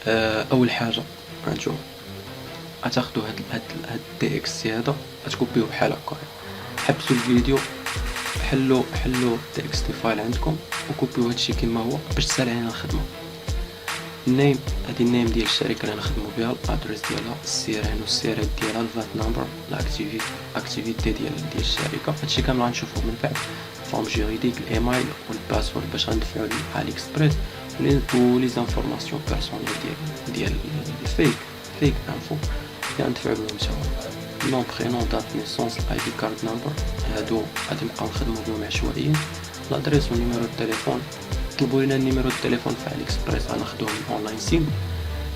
اول حاجه غنشوف غتاخدو هاد الدي اكس سي هذا غتكوبيوه بحال هكا، حبسوا الفيديو، حلوا الدي اكس تي فايل عندكم وكوبيو هادشي كما هو باش تسهل علينا الخدمه. النيم، هادي النيم ديال الشركه اللي نخدمو بها، الادريس ديالها، السيران والسيرات ديالها، الفات نمبر، الاكتيفيتي ديال الشركه، هادشي كامل غنشوفوه من بعد. فورم جوريديك، الايميل والباسورد باش غندفعو لعلي اكسبريس، ولي زانفورماسيون بيرسونيل ديال الفيك انفو اللي غندفعو بهم توا. نون، برينون، دات نيسونس، اي دي كارد نمبر، هادو غادي نبقاو نخدمو بهم عشوائيا. لادريس ونيميرو التليفون، طلبوا لنا النيميرو التليفون في علي اكسبريس غناخدوه من اونلاين سيم،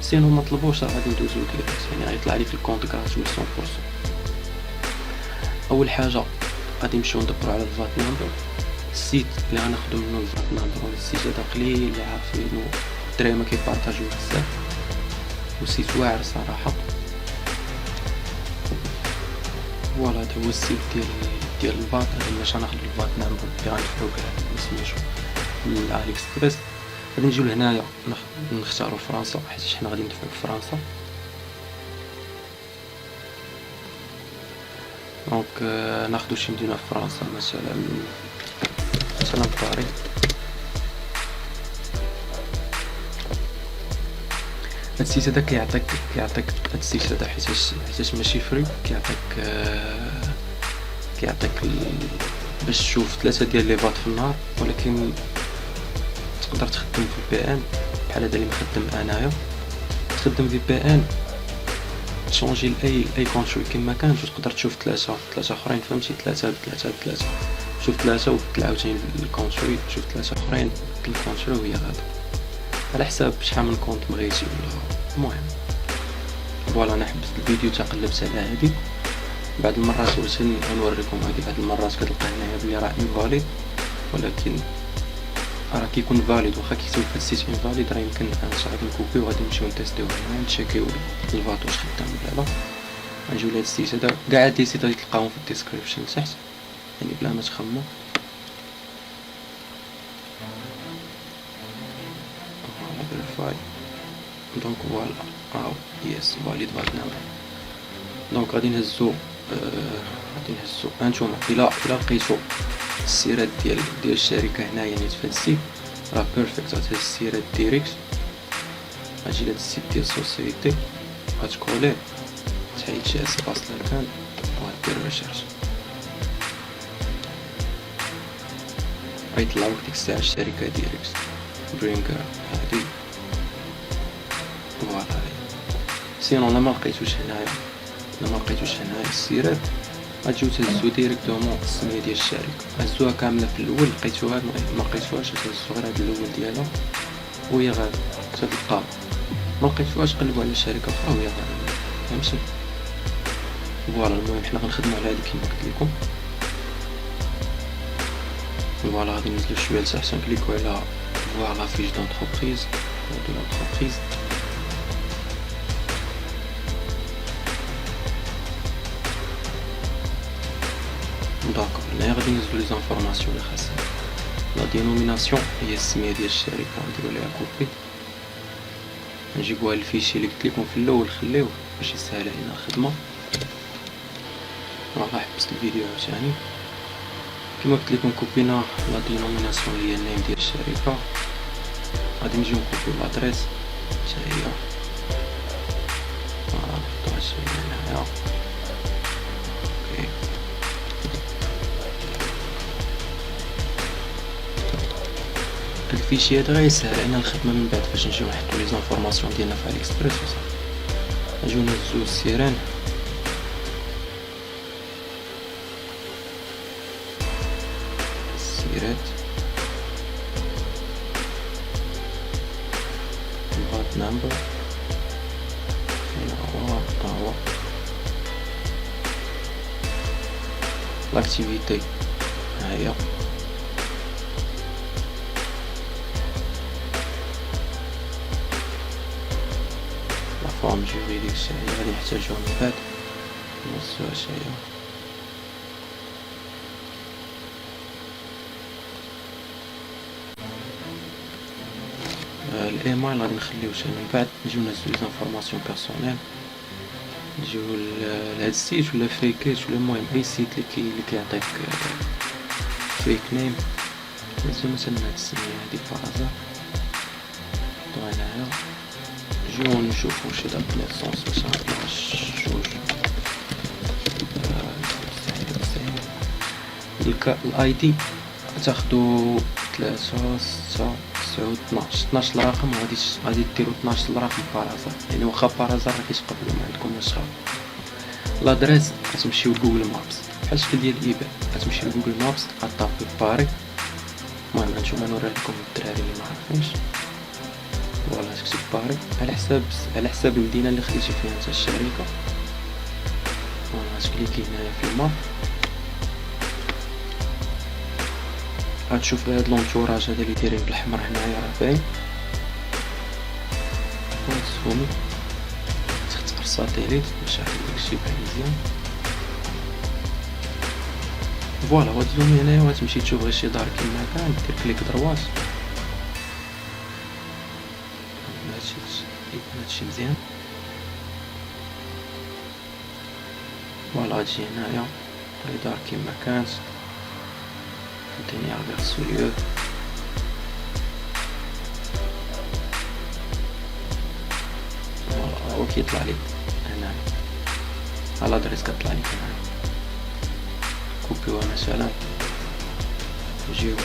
سينو ما طلبوش راه غادي ندوزو ديريكت، يعني غيطلع ليك الكونط غراتوي 100%. اول حاجه غادي نمشيو ندبرو على الفات نمبر، السيت اللي غناخدو منو الفات نمبر، السيت هذا قليل اللي عارفينو، الدراري ما كيبارطاجيوه بزاف، وسيت واعر صراحه. فوالا هذا هو السيت ديال الفات، هذا باش غناخدو الفات نمبر اللي غندفعو به سميتو من علي اكسبريس. غادي نجيو لهنايا نختاروا فرنسا حيت حنا غادي ندفعو في فرنسا. دونك ناخدو شي مدينه في فرنسا، مثلا باريس. هاد السيت هذا كيعطيك هاد السيت هذا حيتاش ماشي فري، كيعطيك باش تشوف 3 ديال لي فات في النهار، ولكن تقدر تخدم في VPN بحال هذا اللي مخدم انايا، تخدم VPN تشونجي لاي كونتري كما كانت، وتقدر تشوف 3 اخرين، فهمتي؟ 3 ب3 شوف 3 وبدل عاوتاني الكونتري، شوف 3 اخرين بدل الكونتري وهي غادا على حساب شحال من كونت بغيتي ولا. المهم فوالا انا حبست الفيديو تقلبت على هادي، بعض المرات ولكن غنوريكم هادي، بعض المرات كتلقى هنايا بلي راه انفاليد، ولكن راه كيكون فاليد، واخا كيكتب في السيت انفاليد راه يمكن غادي نكوبيو وغادي نمشيو نتيستيو هنا نتشيكيو الفات واش خدام ولا لا. غنجيو لهاد السيت هذا، كاع هاد السيت غادي تلقاهم في الديسكريبشن تحت، يعني بلا ما تخمو. فيريفاي، دونك فوالا يس فاليد فات نمبر. دونك غادي نهزو هانتوما الى لقيتو السيرات ديال الشركه هنايا نيت في هاد السيت راه بيرفكت، غتهز السيرات ديريكت، غتجي لهاد السيت ديال سوسيتي، غتكوليه، تحيد شي اسباس اللي كان وغدير ريشيرش، غيطلع لك ديك الساعه الشركه ديريكت برينكر هادي. فوالا سينو لا ما لقيتوش هنايا السيرات غتجيو تهزو ديريكتومون السميه ديال الشركه، هزوها كامله في الاول، لقيتوها ما لقيتوهاش تهزو غير هاد الاول ديالها وهي غادا تلقاها، ما لقيتوهاش قلبوا على شركه اخرى وهي غادا، فهمتي؟ فوالا المهم حنا غنخدمو على هادي كيما قلت لكم. فوالا غادي ننزلو شويه لتحت نكليكو على فوالا فيش دونطربريز دو لونطربريز. داكوغ هنايا غادي ننزلو لي زانفورماسيون اللي خاصنا. لا دينوميناسيون هي السميه ديال الشركه، نديرو ليها كوبي، نجيبوها الفيشي اللي قلت لكم في الاول خليوه باش يسهل علينا الخدمه. فوالا حبست الفيديو عاوتاني كما قلت لكم، كوبينا لا دينوميناسيون اللي هي النيم ديال الشركه، غادي نجيو نكوبيو لادريس حتى هي، فوالا نحطوها شويه هنايا. اوكي هاد الفيشي هذا غيسهل علينا الخدمه من بعد فاش نجيو نحطو لي زانفورماسيون ديالنا في علي اكسبريس وصافي. نجيو نهزو السيران، الفات نمبر فين هو لاكتيفيتي هاهي، لا فورم جوريديك هي غادي نحتاجوها من بعد نوصلوها هي. الايميل غادي نخليوه حتى من بعد. نجيو نهزو لي زانفورماسيون بيرسونيل، نجيو لهاد السيت ولا فيكيت ولا المهم اي سيت اللي كيعطيك فيك نيم. نهزو مثلا هاد السمية هادي بارازار، نحطو هنايا. نجيو نشوفو شي دات نيسونس مثلا 12 الاي دي تاخدو 3 6 9 12 الرقم، غادي ديرو 12 الرقم بارازار، يعني واخا بارازار راه كيتقبلو ما عندكم واش خاف. لادريس غتمشيو لجوجل مابس بحال الشكل ديال ايباي، غتمشيو لجوجل مابس غطابي باري. المهم هانتوما نوري لكم الدراري اللي ما عارفينش. فوالا تكتب باري على حساب المدينه اللي خديتي فيها نتا الشركه. فوالا تكليكي هنايا في الماب، غتشوف هاد لونتوراج هذا اللي دايرين بالاحمر هنايا راه باين. وتزومي تختار ساتيليت باش يعطيك داكشي باين مزيان. فوالا وتزومي هنايا وغتمشي تشوف غير شي دار كيما كان، دير كليك درواش. هادشي مزيان. فوالا غتجي هنايا هاي دار كيما كانت، فهمتيني غير سوليو. فوالا هو كيطلع ليك هنايا الادريس كطلع ليك هنايا. كوبيوها مثلا، نجيو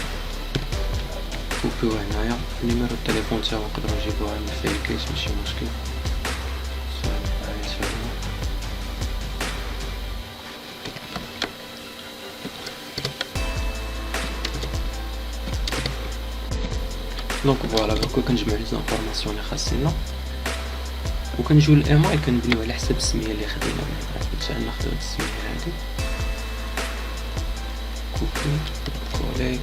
كوبيوها هنايا. نيميرو التليفون تاعو نقدرو نجيبوها من فيكيت ماشي مشكل. دونك فوالا دوكا كنجمعو لي زانفورماسيون اللي خاصنا، وكنجيو للايميل كنبنيو على حساب السميه اللي خدينا. مثلا ناخدو هاد السميه هادي، كوبي كولي،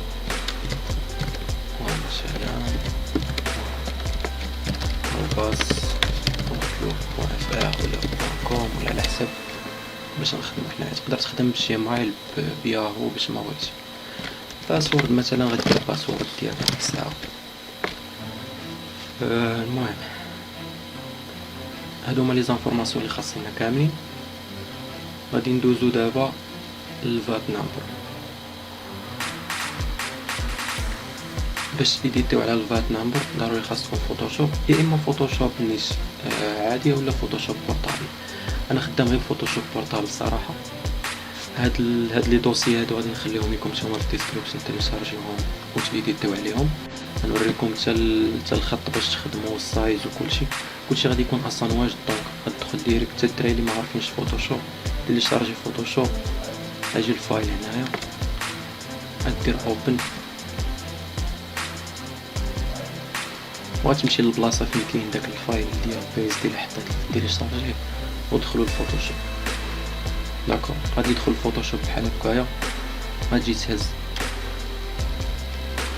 مثلا الباص outlook.fr ولا .com ولا على حساب باش نخدمو حنايا. تقدر تخدم بجيميل بياهو باش ما بغيتي. باسورد مثلا غدير باسورد ديال الساعه. المهم هادو هما لي زانفورماسيون اللي خاصنا كاملين. غادي ندوزو دابا للفات نمبر. باش تيديتيو على الفات نمبر ضروري خاصكم فوتوشوب، يا اما فوتوشوب نيت عاديه ولا فوتوشوب بورطابل. انا خدام غير فوتوشوب بورطابل صراحه. هاد لي دوسي هادو غادي نخليهم لكم نتوما في الديسكريبشن تيليشارجيوهم وتيديتيو عليهم. غنوريكم حتى الخط باش تخدموا السايز كلشي غادي يكون اصلا واجد. دونك غتدخل ديريكت حتى الدراري اللي ما عارفينش فوتوشوب تيليشارجي فوتوشوب. اجي الفايل هنايا غدير اوبن، وغتمشي للبلاصه فين كاين داك الفايل ديال بيز اللي حطيت تيليشارجيه ودخلوا للفوتوشوب. داكور غادي يدخل الفوتوشوب بحال هكايا. غتجي تهز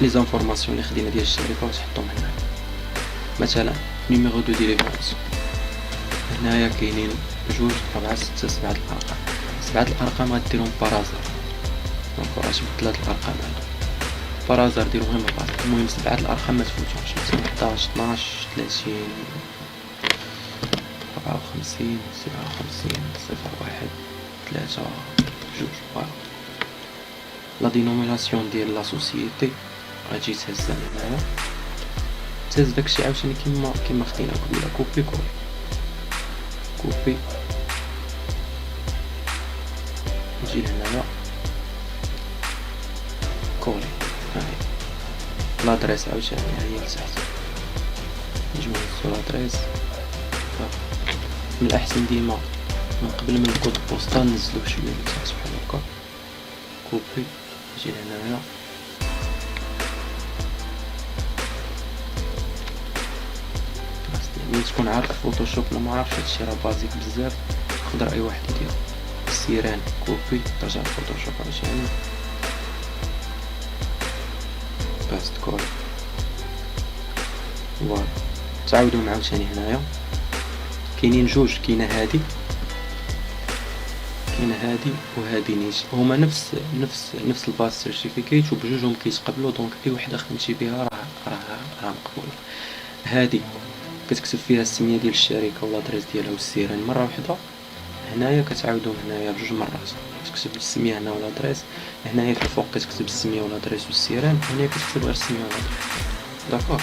لي زانفورماسيون اللي خدينا ديال الشركه وتحطهم هنا. مثلا نيميرو دو ديليفرونس هنايا كاينين 2 4 6 7 الارقام. 7 الارقام غديرهم بارازار. دونك راه جبت 3 الارقام هادو بارازار، ديرهم غير بارازار. المهم 7 الارقام ما تفوتوهمش، مثلا 11 12 30 54 57 01 3 2. فوالا لا دينوميناسيون ديال لا سوسيتي غتجي تهزها هنايا، تهز داكشي عاوتاني كيما خدينا قبيله. كوبي كولي كوبي، نجي لهنايا كولي. هاهي لادريس عاوتاني هي لتحت، نجيو نهزو لادريس. من الاحسن ديما من قبل من الكود بوستال نزلوه شويه لتحت بحال هكا. كوبي نجي لهنايا ملي تكون عارف فوتوشوب. انا ما عارفش هادشي راه بازيك بزاف، يقدر اي واحد يدير. سيران كوبي ترجع لفوتوشوب عاوتاني باست كول. فوالا تعاودو عاوتاني هنايا كاينين جوج، كاينه هادي وهادي نيت، هما نفس الباس سيرتيفيكيت وبجوجهم كيتقبلوا. دونك اي وحده خدمتي بها راه مقبوله. هادي كتكتب فيها السمية ديال الشركة والادريس ديالها والسيران مرة وحدة. هنايا كتعاودهم هنايا بجوج مرات، كتكتب السمية هنا والادريس، هنايا في الفوق كتكتب السمية والادريس والسيران، هنايا كتكتب غير السمية والادريس. داكوغ.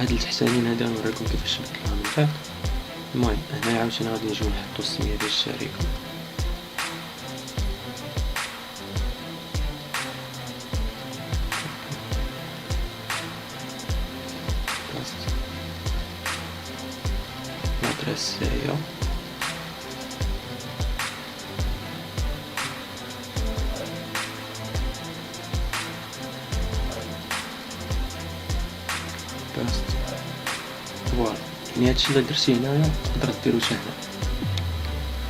هاد التحتانيين هادي غنوريكم كيفاش نبدلها من بعد. المهم هنايا عاوتاني غادي نجيو نحطو السمية ديال الشركة. الادريس هي باست. فوالا، يعني هادشي اللي درتي هنايا تقدر ديرو حتى هنا.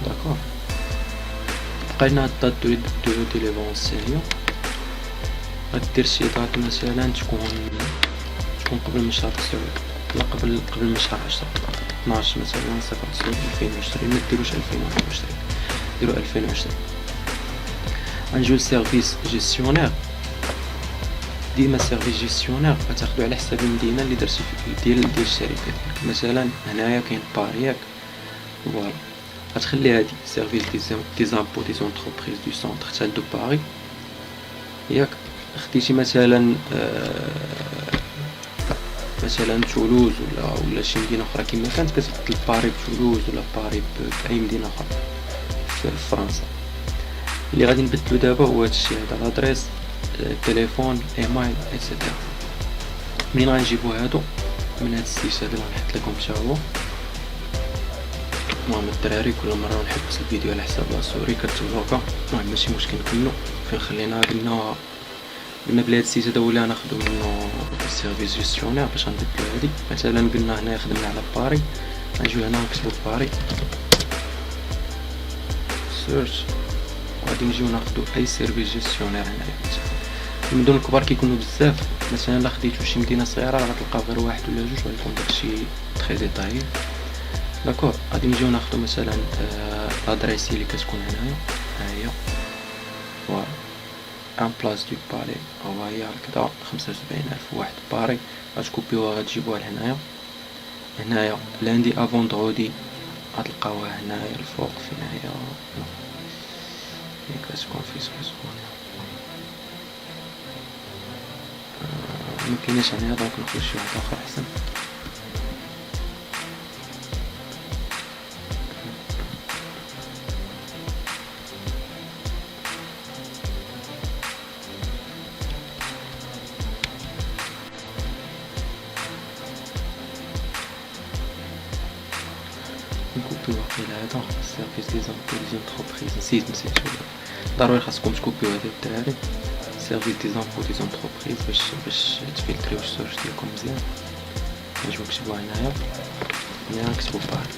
داكوغ. بقينا هاد الدات دو ليفونسيون، غدير شي دات مثلا تكون قبل من شهر 9 ولا قبل من شهر 10 12 مثلا 09/2020. مديروش 2021، ديرو 2020. غنجيو لسيرفيس جيستيونير. ديما سيرفيس جيستيونير غتاخدو على حساب المدينة اللي درتي ديال الشركة ديالك. مثلا هنايا كاين باري ياك، فوالا غتخلي هادي سيرفيس دي زامبو دي زونتربريز دو سونتر حتى دو باري ياك. خديتي مثلا تولوز ولا شي مدينة أخرى كيما كانت، كتبدل باري بتولوز ولا باري بأي مدينة أخرى في فرنسا. اللي غادي نبدلو دابا هو هادشي هذا، الادريس، التليفون، الايميل ايتترا. منين غنجيبو هادو؟ من هاد السيت هذا اللي غنحط لكم حتى هو. المهم الدراري كل مرة نحبس الفيديو على حساب لاسوري كتبلوكا. المهم ماشي مشكل، نكملو فين خلينا. قلنا بلي هاد السيت هذا هو اللي غناخدو منو السيرفيس جيستيونير باش غنبدلو هادي. مثلا قلنا هنايا خدمنا على باري، غنجيو هنا نكتبو باري سيرش، وغادي نجيو ناخدو اي سيرفيس جيستيونير هنايا. المدن الكبار كيكونوا بزاف، مثلا الا خديتو شي مدينة صغيرة غتلقاو غير واحد ولا جوج، وغيكون داكشي تري ديتايي. داكور. غادي نجيو ناخدو مثلا لادريسي اللي كتكون هنايا، ها هي فوالا ان بلاص دو بالي، هو هي هكذا 75,000 واحد باري. غتكوبيوها غتجيبوها لهنايا. هنايا لاندي افوندرودي غتلقاوها هنايا الفوق. فين هي؟ كتكون في سبيسبونيا مكيناش هنايا، دونك نخرج شي واحد اخر احسن. نكوبيو واقيلا هذا سيرفيس دي زونتربريز، نسيت ضروري خاصكم تكوبيو هذا الدراري. سيرفيس دي زونتربريز باش تفلتريو السيرش ديالكم مزيان. نجيو نكتبو هنايا نكتبو باري.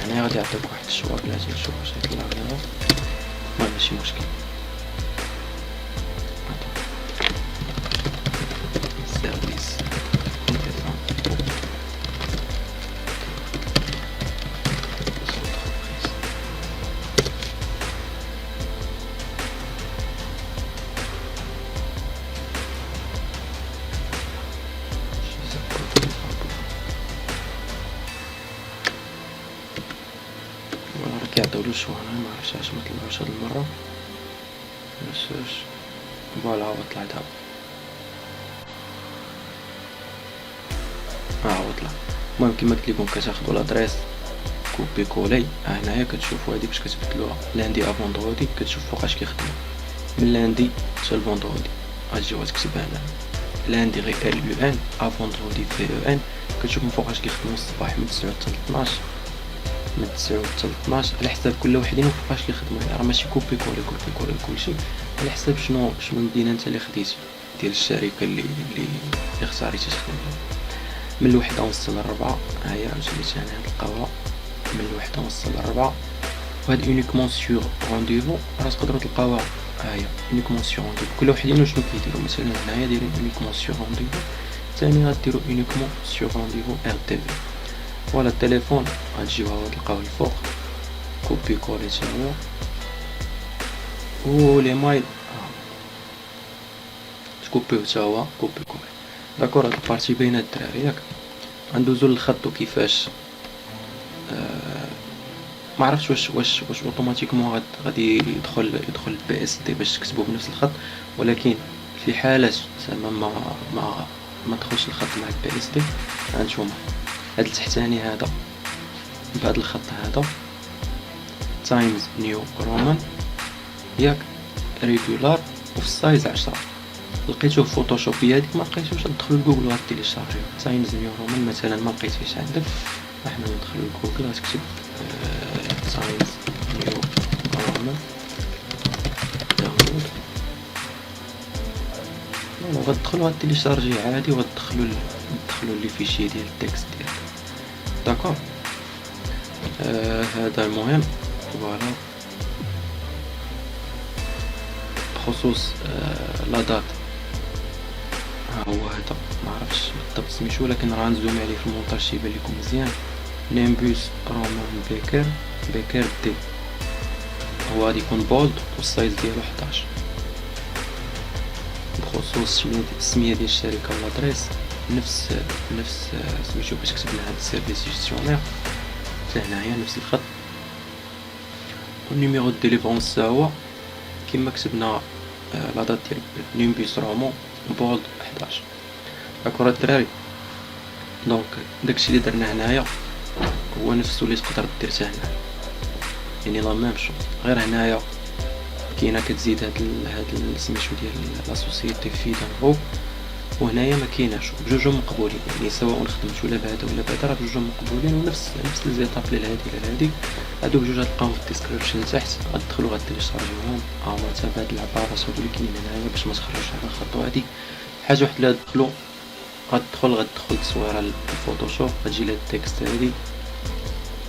هنايا غادي يعطيك واحد الشوا بلاتي نشوف واش غيطلع لنا. المهم ماشي مشكل. سيرفيس كيعطيولو شوا. انا معرفتش علاش مطلعوش هاد المرة. نسيرش فوالا هو طلع دابا. هو طلع. المهم كيما قلت لكم كتاخدو لادريس كوبي كولي. هنايا كتشوفو هادي باش كتبدلوها لاندي افوندرودي. كتشوف فوقاش كيخدمو من لاندي حتى الفوندرودي. غتجي وتكتبها هنا لاندي غير ال يو ان، افوندرودي في او ان. كتشوف من فوقاش كيخدمو الصباح من 9 حتى 12، من 9 حتى 12 على حساب كل وحدين وفوقاش كيخدمو. يعني راه ماشي كوبي كولي كلشي، على حساب شنو المدينة نتا اللي خديتي ديال الشركة اللي اختاريتي تخدم بها. من الوحدة ونص للربعة. هاهي عاوتاني هنا تلقاوها من الوحدة ونص للربعة. وهاد اونيكمون سيغ رونديفو راه تقدروا تلقاوها. هاهي اونيكمون سيغ رونديفو. كل وحدين وشنو كيديروا. مثلا هنايا دايرين اونيكمون سيغ رونديفو، ثاني غديروا اونيكمون سيغ رونديفو ار تي في. فوالا التليفون غتجيو هاو تلقاوه الفوق كوبي كولي تا هو. و لي مايل تكوبيو تا هو كوبي كولي. داكور. هاد البارتي باينة الدراري ياك. غندوزو للخط وكيفاش ما عرفتش واش اوتوماتيكمون غادي يدخل البي اس دي باش تكتبو بنفس الخط، ولكن في حالة زعما ما دخلش الخط مع البي اس دي غنتوما هاد التحتاني هذا بهاد الخط هذا تايمز نيو رومان ياك ريغولار وفي السايز 10 لقيتوه في فوتوشوب يديك ما لقيتوش تدخلوا لجوجل وغتيليشارجيو تايمز نيو رومان مثلا ما لقيتيش عندك احنا ندخلوا لجوجل غتكتب تايمز نيو رومان داونلود فوالا غتدخلوا غتيليشارجيه عادي وغتدخلوا لي فيشي ديال التكست ديالك داكور. هذا المهم فوالا بخصوص لا دات ها هو هذا ما عرفتش بالضبط سميتو ولكن راه نزوم عليه في المونتاج يبان لكم مزيان. نيمبوس رومان بيكر دي هو غادي يكون بولد والسايز ديالو 11. بخصوص السميه ديال الشركه والادريس نفس سميتو باش كتبنا هاد السيرفيس جيستيونير هنايا نفس الخط. والنيميرو دو ديليفرونس هو كما كتبنا لا دات ديال نيمبوس رومان بولد 11 داكور الدراري. دونك داكشي اللي درنا هنايا هو نفسه اللي تقدر دير حتى هنا يعني لا ميم شو غير هنايا كاينه كتزيد هاد سميتو ديال لا سوسيتي في دانفو وهنايا ما كايناش بجوجهم مقبولين يعني سواء خدمت ولا بهذا ولا بهذا راه بجوجهم مقبولين ونفس ليزيطاب اللي هادي هادو بجوج غتلقاهم في الديسكريبشن تحت غتدخلوا غتيليشارجيوهم حتى بهاد العبارات هادو اللي كاينين هنايا باش ما تخرجوش على الخط. وهادي حاجه واحده اللي غتدخل تصويرها للفوتوشوب غتجي لهاد التكست هادي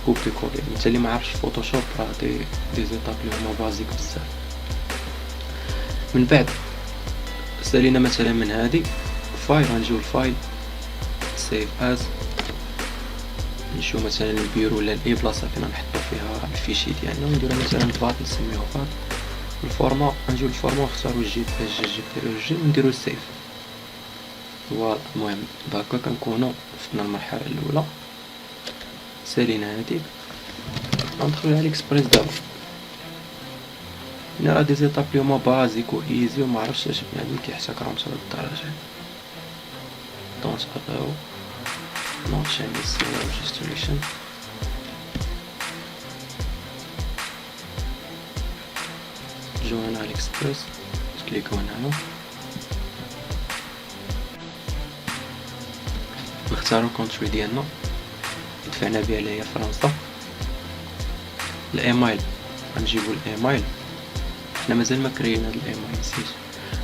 كوبي كولي. انت اللي ما عارفش فوتوشوب راه دي زيتاب اللي هما بازيك بزاف. من بعد سالينا مثلا من هادي فايل غنجيو الفايل سيف از نشوف مثلا البيرو ولا اي بلاصه فين نحطو فيها الفيشي ديالنا ونديرو مثلا فات نسميوه فات. الفورما غنجيو للفورما ونختارو جي بي ونديرو سيف. فوالا المهم بهكا كنكونو وصلنا للمرحله الاولى. سالينا هاديك غندخلو على الاكسبريس دابا هنا راه دي زيتاب لي هما بازيك و ايزي وما عرفتش اش بنادم كيحتكرهم حتى للدرجه. دونت allow not changes registration جوين على الاكسبريس كليكو هنا نختارو الكونتري ديالنا دفعنا بها لهي فرنسا. الايميل غنجيبو الايميل حنا مازال ما كرينا هاد الايميل نسيت.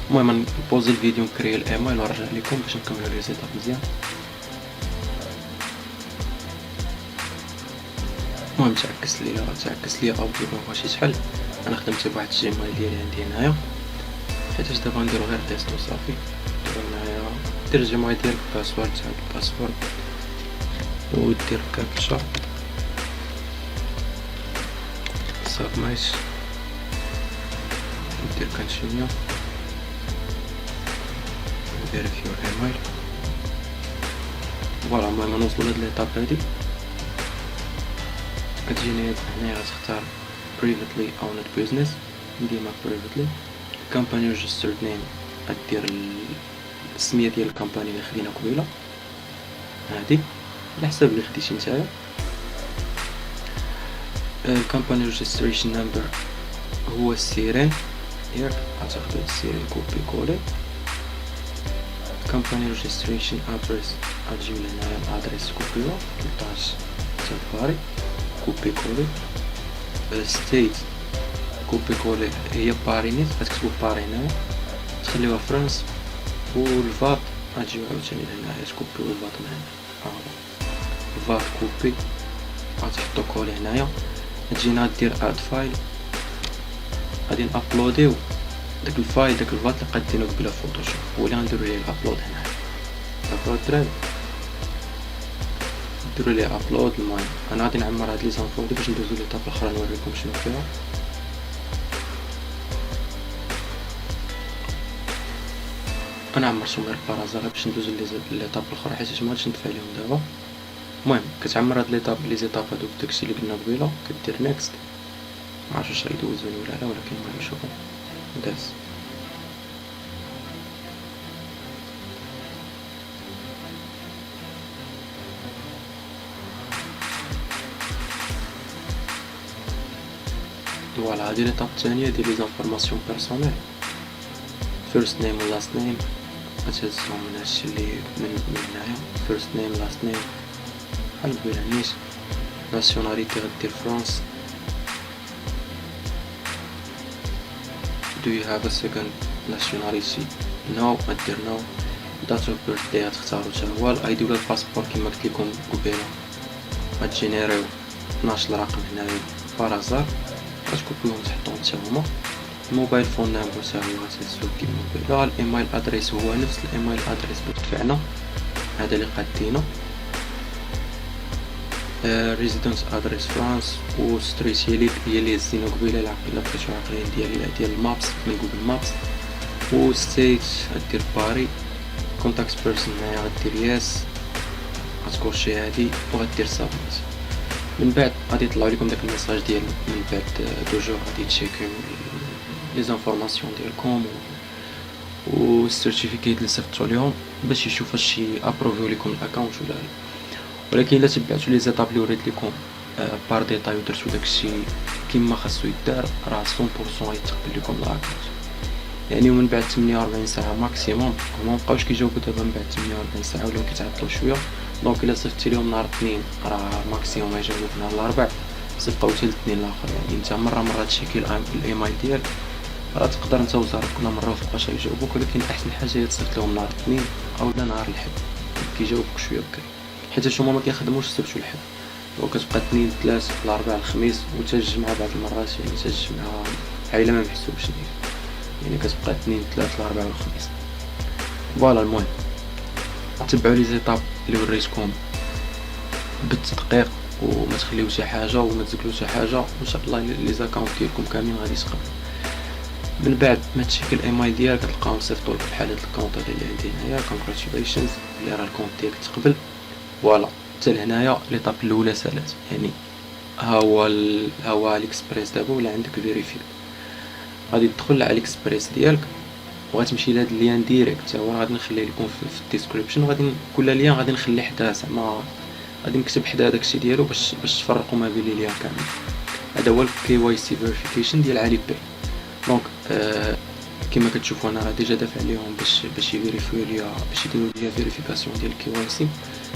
المهم نبوزي الفيديو نكري الايميل ونرجع لكم باش نكملو لي زيتاب مزيان. المهم تعكس لي ابدو مابغاش يتحل. انا خدمت بواحد الجيميل ديالي عندي هنايا حيتاش دابا نديرو غير تيست وصافي. هنايا دير الجيميل ديالك باسورد تاع الباسورد ودير كابتشا سبميت ندير كونتينيو فيريفي يور ايميل. فوالا المهم نوصلو لهاد ليطاب هادي كتجيني هنايا غتختار privately owned business ديما privately company registered name غدير السميه ديال الكامباني اللي خدينا قبيله هادي على حسب اللي خديتي نتايا. الكامباني ريجستريشن نمبر هو السيرين ياك غتاخدو السيرين كوبي كولي. كامباني ريجستريشن ادريس غتجيو لهنايا الادريس كوبيو 13 تباري كوبي كولي. ستيت كوبي كولي هي بارينيت غتكتبو باري هنايا تخليوها فرنسا. والفات غتجيو عاوتاني لهنايا تكوبيو الفات من هنا الفات كوبي غتحطو كولي هنايا. تجينا دير اد فايل غادي نابلوديو داك الفايل داك الفات اللي قادينو بلا فوتوشوب هو اللي غنديرو ليه الابلود هنا داكور الدراري نديرو ليه ابلود. المهم انا غادي نعمر هاد لي زانفو باش ندوزو ليطاب الاخرى نوريكم شنو فيها. انا عمرتهم غير بارازار باش ندوز ليطاب الاخرى حيت مغاديش ندفع عليهم دابا. المهم كتعمر هاد لي زيتاب هادوك داكشي اللي قلنا قبيله، كدير نيكست. معرفتش واش غيدوزوني ولا لا، ولكن المهم نشوفو. داز فوالا. هادي ليطاب الثانية ديال لي زانفورماسيون بيرسونيل، فيرست نيم و لاست نيم. غتهزهم من هادشي اللي من هنايا، فيرست نيم لاست نيم بحال قبيله نيت. ناسيوناليتي غدير فرانس. Do you have a second nationality? No. غدير no. date of birthday غتختارو تا هو. الاي دي ولا الباسبور كيما قلت لكم قبيله غتجينيريو 12 رقم هنايا بارازار، غتكوبيوهم تحطوهم تا هما. الموبايل فون نامبر تا هو غتهزو كيما قبيله. الايميل ادريس هو نفس الايميل ادريس اللي دفعنا، هذا اللي قادينه. ريزيدنس ادريس فرانس، و ستريت هي اللي هزينا قبيله الا بقيتو عاقلين ديال المابس من جوجل مابس. و ستيت غدير باري. كونتاكت بيرسون هنايا غدير يس، غتكوشي هادي وغدير سابميت. من بعد غادي يطلعوا لكم داك الميساج ديال من بعد دوجور غادي تشيكيو لي زانفورماسيون ديالكم و السيرتيفيكيت اللي صيفطتو ليهم باش يشوف واش ابروفيو لكم الاكونت ولا لا. ولكن الا تبعتوا لي زيتاب اللي وريت لكم بار ديتاي ودرتو داكشي كيما خاصو يدار، راه 100% غيتقبل لكم الاكونت. يعني ومن بعد 48 ساعه ماكسيموم. هما مابقاوش كيجاوبوا دابا من بعد 48 ساعه، ولاو كيتعطلوا شويه. دونك الا صيفطتي لهم نهار الاثنين راه ماكسيموم يجاوبوك نهار الاربعاء، صيفطوا حتى الاثنين الاخر. يعني انت مره تشيكي الايميل ديالك، راه تقدر انت وزارك كل مره وفوقاش يجاوبوك. ولكن احسن حاجه هي تصيفط لهم نهار الاثنين او نهار الاحد، كيجاوبوك شويه بكري، حيت هما ما كيخدموش السبت والحد. دونك كتبقى اثنين ثلاث الاربعاء الخميس، وتجمع بعض المرات يعني تجمع عائله ما محسوبش يعني كتبقى اثنين ثلاث الاربعاء والخميس. فوالا المهم تبعوا لي زيتاب اللي وريتكم بالتدقيق، وما تخليو شي حاجه وما تزكلو شي حاجه، وان شاء الله لي زاكونت ديالكم كاملين غادي يتقبلوا. من بعد ما تشيك الايميل ديالك تلقاهم صيفطوا لك بحال هاد الكونط اللي عندي هنايا، كونغراتيوليشنز اللي راه الكونط ديالك تقبل. فوالا حتى لهنايا ليطاب الاولى سالات. يعني ها هو الاكسبريس دابا ولا عندك فيريفي. غادي تدخل على الاكسبريس ديالك وغتمشي لهاد اللين ديريكت، هو غادي نخليه لكم في الديسكريبشن. غادي كل لين غادي نخلي حداه، زعما غادي نكتب حدا داكشي ديالو باش تفرقوا ما بين لي لين كامل. هذا هو الكي واي سي فيريفيكيشن ديال علي باي. دونك كما كتشوفوا انا راه ديجا دافع عليهم باش يفيريفيو ليا، باش يديروا ليا فيريفيكاسيون ديال الكي واي سي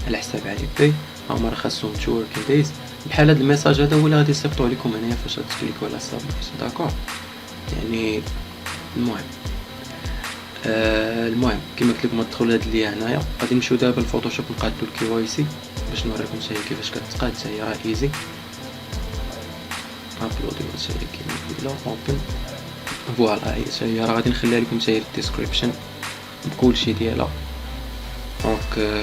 على حساب علي باي. هما راه خاصهم 2 وركين دايز. بحال هذا الميساج هذا هو اللي غادي يصيفطوه لكم هنايا فاش تكليكو على سابميت. داكور يعني المهم كما قلت لكم تدخلوا لهاد اللي هنايا. غادي نمشيو دابا للفوتوشوب نقادو الكي واي سي باش نوريكم حتى هي كيفاش كتقاد. حتى هي راه ايزي. ابلودي حتى هي كيما قلنا اوبن. فوالا حتى هي راه غادي نخليها لكم حتى هي في الديسكريبشن بكلشي ديالها. دونك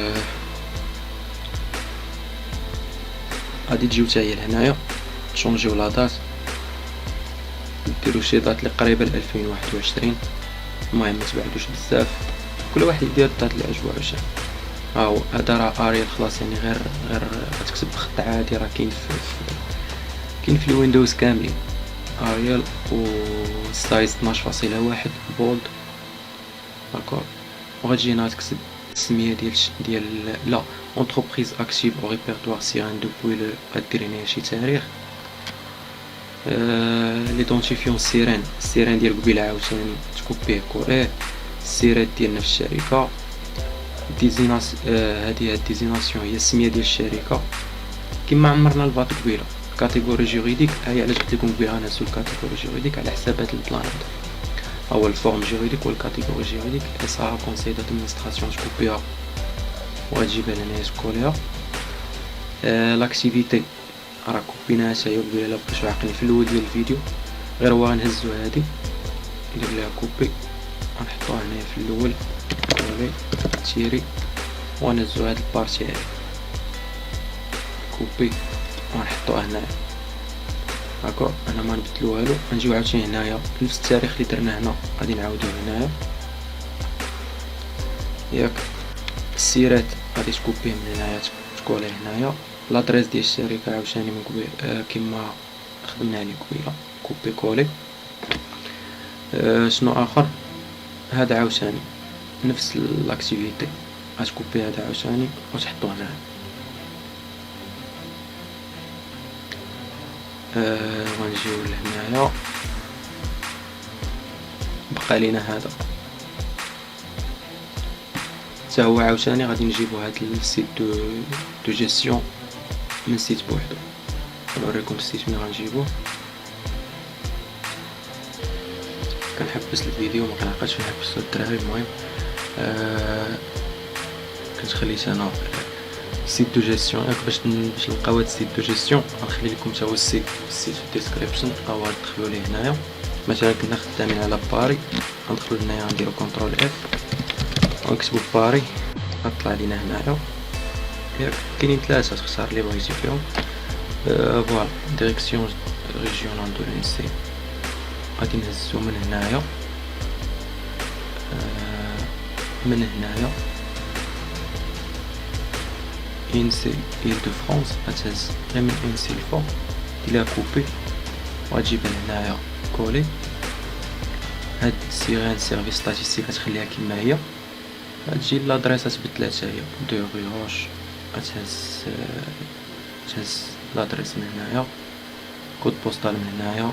غادي تجيو حتى هي لهنايا تشونجيو لا دات، ديروا شي دات اللي قريبه ل 2021. المهم ما تبعدوش بزاف، كل واحد يدير الدات اللي عجبو عشان. ها هو هذا راه اريال خلاص، يعني غير غتكتب بخط عادي، راه كاين في الويندوز كاملين اريال. و سايز 12.1 بولد. داكور وغتجي هنا تكتب السميه ديال لا اونتربريز اكتيف او ريبيرتوار سيران دوبوي لو. غدير هنا شي تاريخ. ليدونتيفيون السيران ديال قبيله عاوتاني تكوبيه كوريه. السيرات ديال نفس الشركه. ديزيناس هذه الديزيناسيون هي السميه ديال الشركه كما عمرنا الفات قبيله. كاتيجوري جوريديك هي علاش قلت لكم قبيله نسول الكاتيجوري جوريديك على حساب هذا البلان هذا. هو الفورم جوريديك والكاتيجوري جوريديك. اس ا كونساي دادمينستراسيون تكوبيها وغتجيبها لهنايا تكوليها. لاكتيفيتي راه كوبيناها حتى هي قبيله. الا بقيتو عاقلين في الاول ديال الفيديو غير هو غنهزو هادي ندير ليها كوبي غنحطوها هنايا في الاول كوبي تيري ونهزو هاد البارتي هادي كوبي ونحطوها هنايا. داكور انا ما نبدلو والو. غنجيو عاوتاني هنايا نفس التاريخ اللي درنا هنا غادي نعاودوه هنايا ياك السيرات غادي تكوبيه من هنايا تكوليه هنايا. لادريس ديال الشركة عاوتاني من قبيل كيما خدمنا عليه قبيله كوبي كولي. شنو اخر؟ هذا عاوتاني نفس لاكتيفيتي غتكوبي هذا عاوتاني وتحطوه هنايا. غنجيو لهنايا بقى لينا هذا حتى هو عاوتاني غادي نجيبو هاد السيت دو جيستيون من سيت بوحدو. نوريكم السيت ملي غنجيبوه. كنحبس الفيديو ما كنعقلش نحبسو الدراري. المهم كنت خليت انا سيت دو جيستيون ياك باش نلقاو هاد السيت دو جيستيون غنخلي لكم حتى هو السيت في الديسكريبشن او تدخلوا ليه هنايا. مثلا كنا خدامين على باري غندخلوا هنايا نديرو كونترول اف ونكتبوا باري غطلع لينا هنايا. ياك كاينين ثلاثه تختار اللي بغيتي فيهم. فوالا ديريكسيون ريجيونال دو لانسي غادي نهزو من هنايا انسي إيل دو فرانس غتهز غير من انسي الفوق ديرها كوبي وغتجيبها لهنايا كولي. هاد سيغان سيرفيس ستاتيستيك غتخليها كيما هي. غتجي لادريس غتبدلها حتى هي دو ريوش غتهز لادريس من هنايا كود بوستال من هنايا.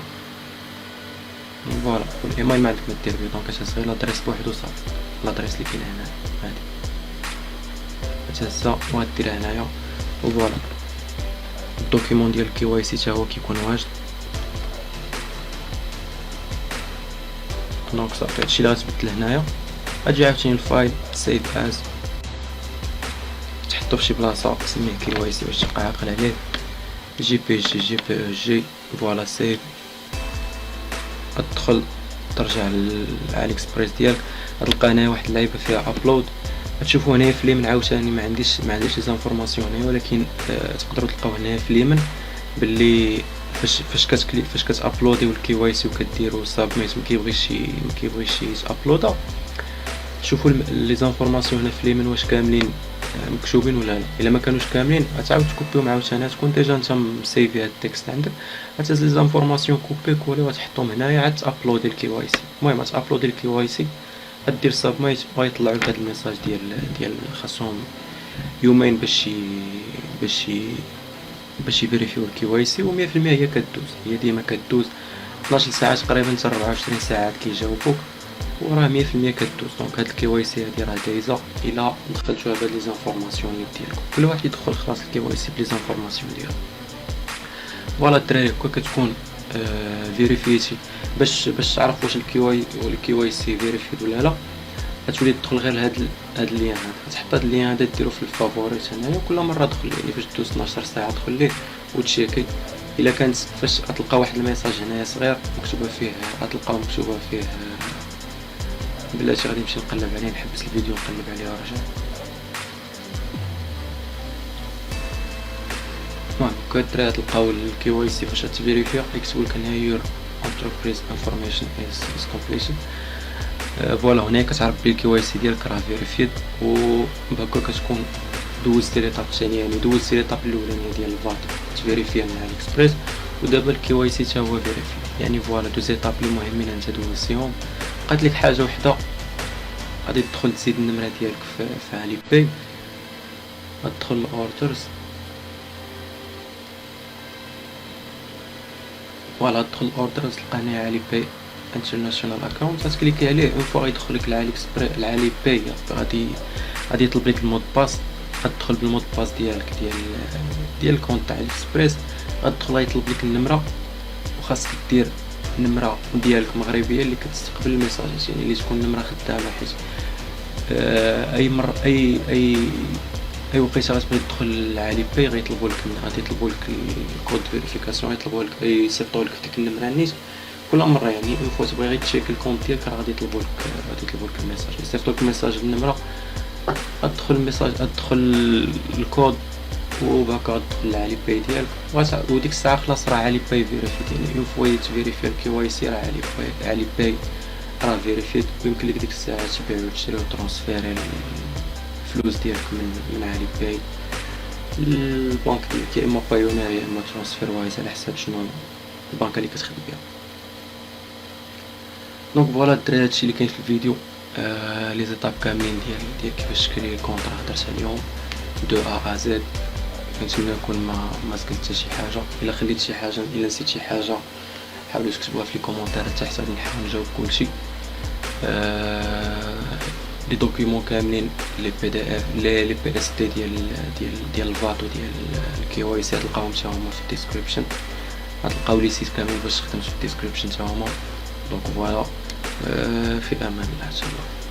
فوالا والايميل ما عندك ما دير بيه دونك كتهز غير لادريس بوحدو صافي. لادريس اللي كاينه هنا هادي كتهزها وغديرها هنايا. وفوالا الدوكيمون ديال الكي واي سي تا هو كيكون واجد. دونك صافي هادشي اللي غتبدل هنايا. غتجي عاوتاني الفايل سيف از تحطو فشي بلاصه سميه كي واي سي باش تبقى عاقل عليه. جي بي جي جي بي او جي فوالا سيف. تدخل ترجع للعلي اكسبريس ديالك غتلقى هنايا واحد اللعيبه فيها ابلود. غتشوفوا هنايا في اليمين عاوتاني ما عنديش لي زانفورماسيون هنا ولكن تقدروا تلقاو هنايا في اليمين باللي فاش كتابلودي والكي واي سي وكديروا سابميت ما كيبغيش يابلودا. شوفوا لي زانفورماسيون هنا في اليمين واش كاملين مكتوبين ولا لا. الا ما كانوش كاملين غتعاود تكوبيهم عاوتاني تكون ديجا انت مسيفي هاد التكست عندك. غتهز لي زانفورماسيون كوبي كولي وتحطهم هنايا عاد تابلودي الكي واي سي. المهم تابلودي الكي واي سي غدير سابميت وغيطلعوا لك هاد الميساج ديال خاصهم يومين باش يفيريفيو الكي واي سي. و100% هي كدوز، هي ديما كدوز 12 ساعه تقريبا حتى 24 ساعه كيجاوبوك وراه 100% كدوز. دونك هاد الكي واي سي هادي راه دايزه الا دخلتوها بهاد لي زانفورماسيون ديالكم. كل واحد يدخل خلاص الكي واي سي بلي زانفورماسيون ديالو. فوالا الدراري هكا كتكون فيريفيتي باش تعرف واش الكي واي سي فيريفيد ولا لا. غتولي تدخل غير لهاد اللين هذا تحط هاد اللين هذا ديرو في الفافوريت هنايا كل مره دخل ليه فاش دوز 12 ساعه دخل ليه وتشيكي. الا كانت فاش غتلقى واحد الميساج هنايا صغير مكتوبه فيه غتلقاو مكتوبه فيه بلاتي غادي نمشي نقلب عليه نحبس الفيديو نقلب عليه ورجع. المهم كدرا تلقاو الكي واي سي فاش تفيريفي يكتبوا لك هنا يور انتربريز انفورميشن از كومبليشن. فوالا هنا كتعرف بلي الكي واي سي ديالك راه فيريفيد وبهكا كتكون دوزتي ليطاب الثانيه. يعني دوزتي ليطاب الاولانيه ديال الفات تفيريفيها من علي اكسبريس ودابا الكي واي سي تا هو فيريفي. يعني فوالا دوز ايطاب اللي مهمين انت دوزتيهم. بقات لك حاجه وحده غادي تدخل تزيد النمره ديالك في علي باي. غتدخل الاوردرز فوالا تدخل الاوردرز تلقى هنا علي باي انترناشونال اكونت تكليكي عليه. اون فوا غيدخل لك العلي باي غادي يطلب لك المود باس. غتدخل بالمود باس ديالك ديال الكونت تاع الاكسبريس. غتدخل غيطلب لك النمره وخاصك دير النمره ديالك مغربيه اللي كتستقبل الميساجات يعني اللي تكون نمره خدامه حيت اي مره اي وقيته غتبغي تدخل لعلي باي غيطلبوا لك الكود فيريفيكاسيون غيطلبوا لك يصيفطوا لك ديك النمره نيت كل مره. يعني اون فوا تبغي غير تشيك الكونت ديالك راه غادي يطلبوا لك الميساج يصيفطوا لك الميساج بالنمره. غتدخل الميساج غتدخل الكود وبهكا غتدخل لعلي باي ديالك وديك الساعه خلاص راه علي باي فيريفي. يعني اون فوا يتفيريفي الكي واي سي راه علي باي راه فيريفيد، ويمكن لك ديك الساعة تبيع وتشري وترونسفيري الفلوس ديالك من علي باي البنك ديالك، يا اما بايونير يا اما ترونسفير وايز على حساب شنو البنكه اللي كتخدم بها. دونك فوالا الدراري هادشي اللي كاين في الفيديو. لي زيتاب كاملين ديال كيفاش تكري الكونطرا هدرت عليهم دو ا زد. كنتمنى نكون ما زقلت حتى شي حاجه. الا خليت شي حاجه، الا نسيت شي حاجه، حاولوا تكتبوها في لي كومونتير تحت غادي نحاول نجاوب كلشي. لي دوكيومون كاملين، لي بي دي اف، لي بي اس دي ديال الفات وديال الكي واي سي تلقاوهم حتى هما في الديسكريبشن. غتلقاو لي سيت كاملين باش تخدموا في الديسكريبشن حتى هما. دونك فوالا، في امان الله ان شاء الله.